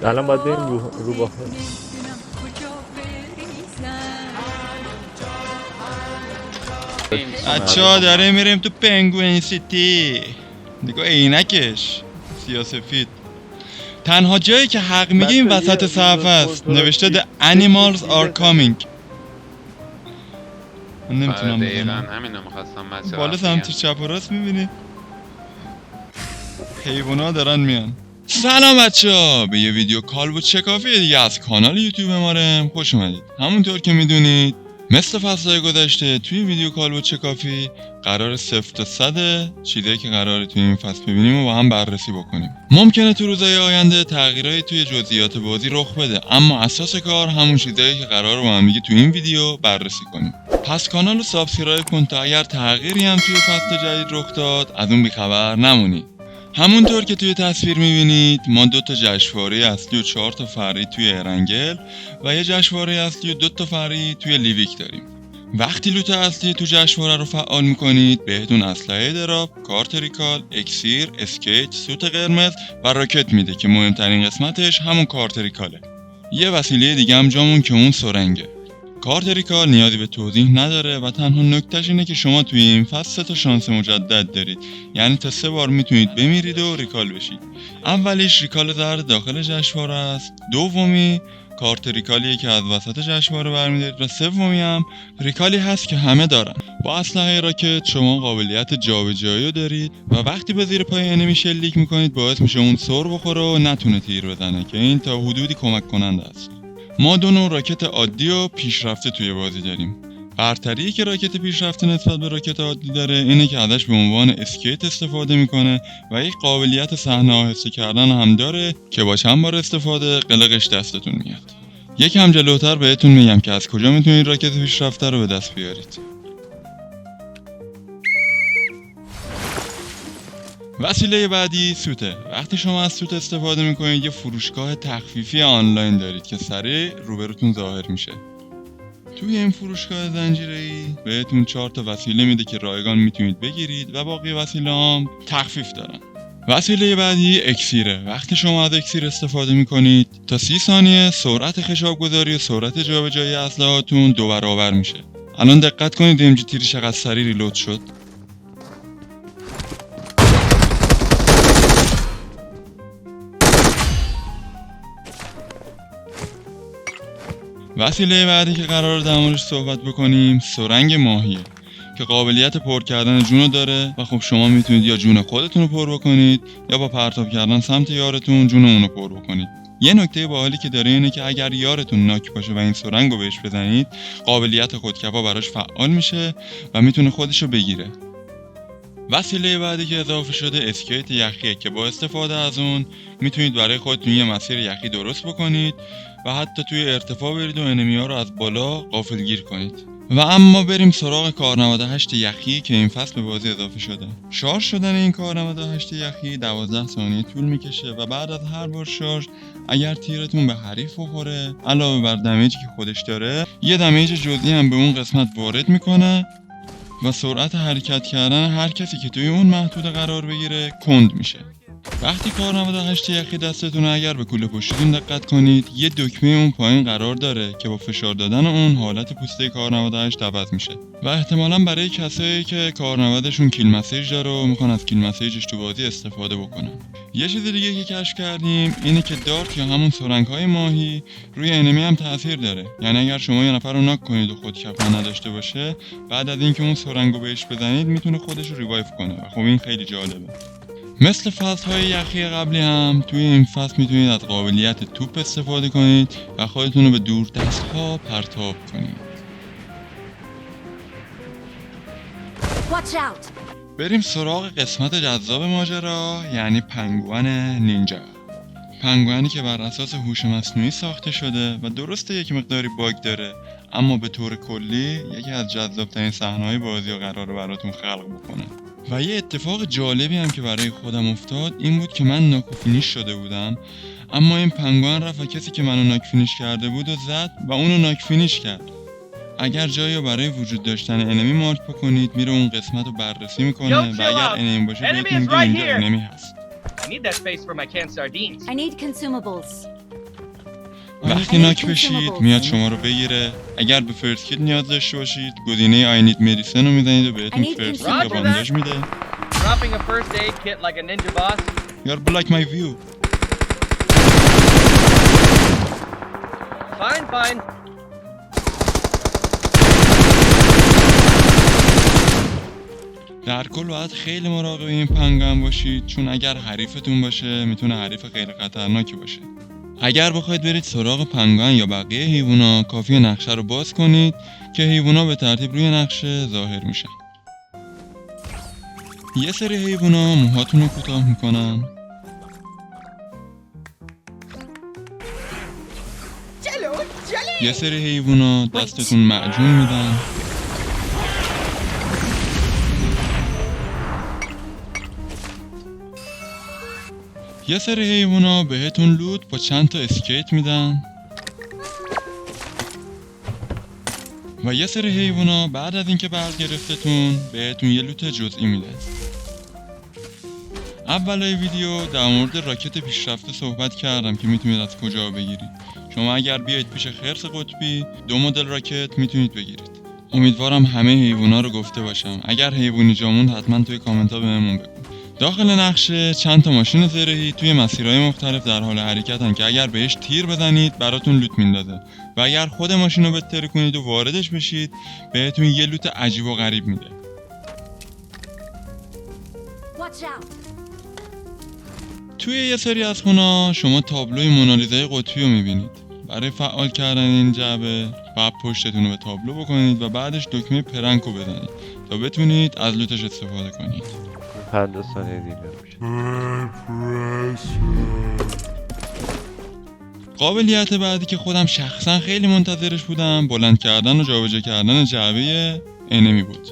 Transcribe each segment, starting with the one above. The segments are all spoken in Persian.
الان باید بریم رو باه. بچه‌ها داره میریم تو پنگوین سیتی. نگاه عینکش سیاه‌سفید. تنها جایی که حق میگه این وسط صفحه است، نوشته The Animals are coming. من نمیتونم بزنم. همینو می‌خواستم بچه‌ها. بالا سمت چپ و راست میبینی؟ حیوونا دارن میان. سلام بچه‌ها، به یه ویدیو کالبد چکافی دیگه از کانال یوتیوب ما خوش اومدید. همونطور که میدونید مثل فصلهای گذشته توی ویدیو کالبد چکافی قرار 0 تا 100 چیزایی که قراره توی این فصل ببینیم و با هم بررسی بکنیم. ممکنه تو روزهای آینده تغییرایی توی جزئیات بازی رخ بده، اما اساس کار همون چیزایی که قراره با هم دیگه توی این ویدیو بررسی کنیم. پس کانال رو سابسکرایب کن تا اگر تغییری هم توی فصل جدید رخ داد از اون بیخبر نمونی. همونطور که توی تصویر میبینید ما 2 تا جشنواره اصلی و 4 تا فرعی توی ارنگل و یه جشنواره اصلی و 2 تا فرعی توی لیویک داریم. وقتی لوت اصلی تو جشنواره رو فعال میکنید بهتون اسلحه دراپ، کارت ریکال، اکسیر، اسکیت، سوت قرمز و راکت میده که مهمترین قسمتش همون کارت ریکاله. یه وسیله دیگه هم جامون که اون سرنگه. کارت ریکال نیازی به توضیح نداره و تنها نکتهش اینه که شما توی این فصل 3 تا شانس مجدد دارید، یعنی تا 3 بار میتونید بمیرید و ریکال بشید. اولیش ریکال زرد داخل جشنواره است، دومی کارت ریکالیه که از وسط جشنواره برمی‌دارید و سومی هم ریکالی هست که همه دارن. با اسلحه راکت شما قابلیت جابجایی رو دارید و وقتی به زیر پای انمی شلیک میکنید باعث میشه اون سر بخوره و نتونه تیر بزنه که این تا حدودی کمک کننده است. ما 2 نوع راکت عادی و پیشرفته توی بازی داریم. برتری که راکت پیشرفته نسبت به راکت عادی داره اینه که ازش به عنوان اسکیت استفاده میکنه و یک قابلیت صحنه آهسته کردن هم داره که با چند بار استفاده قلقش دستتون میاد. یکم جلوتر بهتون میگم که از کجا میتونید راکت پیشرفته رو به دست بیارید. وسیله بعدی سوته. وقتی شما از سوت استفاده میکنید یه فروشگاه تخفیفی آنلاین دارید که سریع روبروتون ظاهر میشه. توی این فروشگاه زنجیره‌ای بهتون 4 تا وسیله میده که رایگان میتونید بگیرید و باقی وسیله هم تخفیف دارن. وسیله بعدی اکسیره. وقتی شما از اکسیر استفاده میکنید تا 30 ثانیه سرعت خشاب گذاری و سرعت جابجایی اسلحه‌هاتون 2 برابر میشه. الان دقت کنید ام جی تیری چقدر سریع ریلود شد. وسیله بعدی که قرار در موردش صحبت بکنیم سرنگ ماهیه که قابلیت پر کردن جونو داره و خب شما میتونید یا جون خودتون رو پر بکنید یا با پرتاب کردن سمت یارتون جون اونو پر بکنید. یه نکته باحالی که داره اینه که اگر یارتون ناک باشه و این سرنگ رو بهش بزنید قابلیت خودکفا براش فعال میشه و میتونه خودشو بگیره. وسیله بعدی که اضافه شده اسکیت یخیه که با استفاده از اون میتونید برای خودتون یه مسیر یخی درست بکنید و حتی توی ارتفاع برید و انمی‌ها رو از بالا غافلگیر کنید. و اما بریم سراغ کار 98 یخی که این فصل به بازی اضافه شده. شارژ شدن این کار 98 یخی 12 ثانیه طول میکشه و بعد از هر بار شارژ اگر تیرتون به حریف بخوره علاوه بر دمیجی که خودش داره یه دمیج جزئی هم به اون قسمت وارد میکنه و سرعت حرکت کردن هر کسی که توی اون محدوده قرار بگیره کند میشه. وقتی کار 98 یخی دستتونه اگر به کوله پشتیتون دقت کنید یه دکمه اون پایین قرار داره که با فشار دادن اون حالت پوسته کار 98 عوض میشه و احتمالاً برای کسایی که کار 90شون کیل مسیج داره و میخوان از کیل مسیجش تو بازی استفاده بکنن. یه چیز دیگه که کشف کردیم اینه که دارت یا همون سرنگ‌های ماهی روی انمی هم تاثیر داره. یعنی اگر شما یه نفر رو ناک کنید و خود کفا نداشته باشه بعد از اینکه اون سرنگو بهش بزنید میتونه خودش رو ریوایو کنه و خب این خیلی جالبه. مثل فصل‌های یخی قبلی هم توی این فصل میتونید از قابلیت توپ استفاده کنید و خودتون رو به دور دست‌ها پرتاب کنید. بریم سراغ قسمت جذاب ماجرا، یعنی پنگوئن نینجا. پنگوئنی که بر اساس هوش مصنوعی ساخته شده و درسته یک مقداری باگ داره اما به طور کلی یکی از جذاب‌ترین صحنه‌های بازی رو قراره براتون خلق بکنه. و یه اتفاق جالبی هم که برای خودم افتاد این بود که من ناک فینیش شده بودم اما این پنگوئن رفت و کسی که منو ناک فینیش کرده بود و زد و اونو ناک فینیش کرد. اگر جایی رو برای وجود داشتن انمی مارک بکنید میره اون قسمت رو بررسی میکنه و اگر انمی باشه بهتون میگه اینجا انمی هست. I need that space for my canned sardines. I need consumables. ولی که ناک بشید میاد شما رو بگیره. اگر به فرست کیت نیاز داشته باشید گزینه I need medicine رو میزنید و بهتون فرست کیت یا بانداژ میده. Dropping a first aid kit like a ninja boss. You're like my view. Fine. در کل باید خیلی مراقب این پنگوئن باشید چون اگر حریفتون باشه میتونه حریف خیلی خطرناکی باشه. اگر بخواید برید سراغ پنگوئن یا بقیه حیوونا کافیه نقشه رو باز کنید که حیوونا به ترتیب روی نقشه ظاهر میشن. یه سری حیوونا موهاتون رو کوتاه میکنن. یه سری حیوونا دستتون معجون میدن. یه سری حیوونا بهتون لوت با چند تا اسکیت میدن. و یه سری حیوونا بعد از اینکه برگرفتتون بهتون یه لوت جزئی میده. اولای ویدیو در مورد راکت پیشرفته صحبت کردم که میتونید از کجا بگیرید. شما اگر بیاید پیش خرس قطبی 2 مدل راکت میتونید بگیرید. امیدوارم همه حیوونا رو گفته باشم. اگر حیوانی جا موند حتما توی کامنت ها بهمون بگو. داخل نقشه چند تا ماشین زرهی توی مسیرهای مختلف در حال حرکتن که اگر بهش تیر بزنید براتون لوت میندازه و اگر خود ماشین رو بتره کنید و واردش بشید بهتون یه لوت عجیب و غریب میده. Watch out. توی یه سری از خونه شما تابلوی مونالیزای قطبی رو میبینید. برای فعال کردن این جعبه باید پشتتون رو به تابلو بکنید و بعدش دکمه پرنک رو بزنید تا بتونید از لوتش استفاده کنید. 50 ثانیه دیگه میشه. قابلیت بعدی که خودم شخصا خیلی منتظرش بودم بلند کردن و جابجا کردن جعبه انمی بود.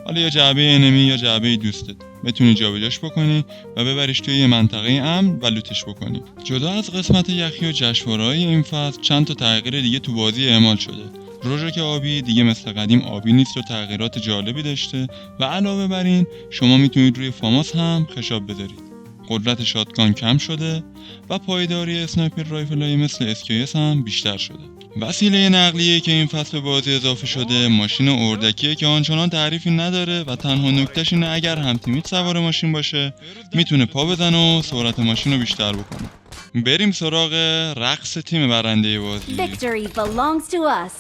حالا یا جعبه انمی یا جعبه دوستت بتونی جابجاش بکنی و ببریش توی یه منطقه امن و لوتش بکنی. جدا از قسمت یخی و جشنواره‌های این فصل چند تا تغییر دیگه تو بازی اعمال شده. رژک آبی دیگه مثل قدیم آبی نیست و تغییرات جالبی داشته و علاوه بر این شما میتونید روی فاماس هم خشاب بذارید. قدرت شاتگان کم شده و پایداری اسنایپر رایفل‌های مثل SKS هم بیشتر شده. وسیله نقلیه که این فصل به بازی اضافه شده ماشین اردکیه که آنچنان تعریفی نداره و تنها نکتهش اینه اگر هم تیمیت سوار ماشین باشه میتونه پا بزنه و سرعت ماشین رو بیشتر بکنه. بریم سراغ رقص تیم برنده بازی. Victory belongs to us.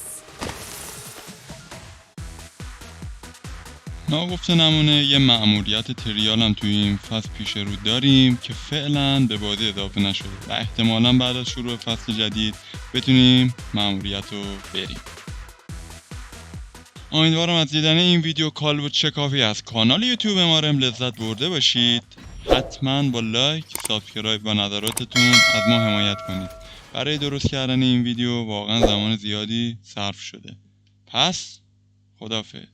ناگفته نمونه یه مأموریت تریال هم توی این فصل پیش رو داریم که فعلا به بازی اضافه نشده و احتمالا بعد از شروع فصل جدید بتونیم مأموریت رو بریم. امیدوارم از دیدن این ویدیو کالبوت چکافی از کانال یوتیوب امارم لذت برده باشید. حتما با لایک، سابسکرایب و نظراتتون از ما حمایت کنید. برای درست کردن این ویدیو واقعا زمان زیادی صرف شده. پس خداحافظ.